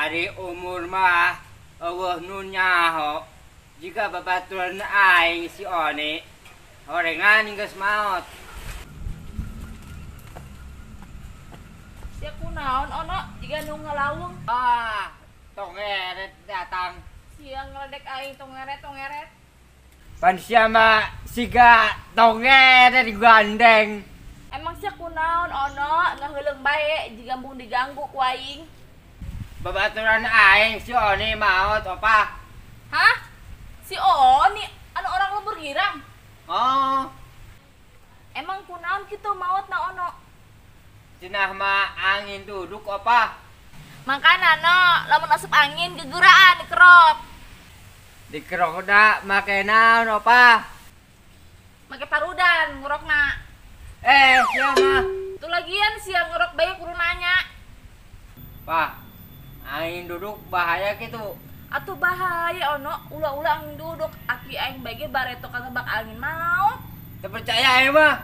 Ari umur mah eueuh nu nyaho. Jika babaturan aing si Oni horengan geus maot. Sia kunaon ono jiga nu ngalawung. Tong eret datang. Sia ngeledek aing tong ngeret. Pan sia mah siga tong eret digandeng. Emang sia kunaon ono ngaheuleuh bae jiga embung diganggu ku aing. Babaturan aing si Oni maot opah. Hah? Si Oni anu orang lembur girang. Oh, Emang kunaon kitu maot na ono? cenah mah angin duduk opah. Makana no, lamun asup angin geguraan dikerok. Dikerok da make naon opah. Make parudan ngurokna. Sia mah. Tu lagian sia ngurok bae kudu nanya. Pak, angin duduk bahaya gitu. Atuh bahaya ono, ulah-ulah angin duduk. Aki aing bage bareto katebak angin maot. Teu percaya aing mah.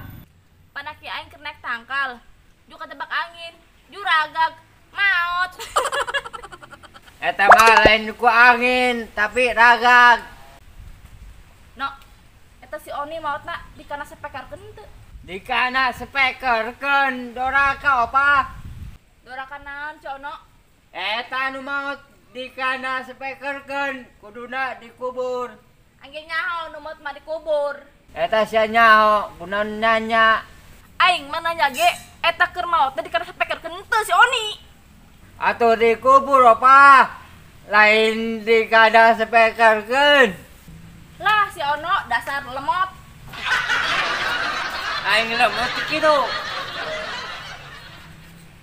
Panaki aing keur naik tangkal. Ju katebak angin, ju ragag maot. Eta mah lain ku angin, tapi ragag. No, eta si Oni maotna dikana sepekarkeun teu. Dikana spekerkeun doraka opah. Doraka naon ci ono? Eta nu maot dikana spekerkeun kuduna dikubur. Angge nyaho nu maot mah dikubur. Eta sia nyaho kunaon nanya. Aing mah nanya ge eta keur maot teh dikana sepekerkeun teu si Oni. Atuh dikubur opah. Lain dikana spekerkeun. Lah si Ono dasar lemot. Aing lemot kitu.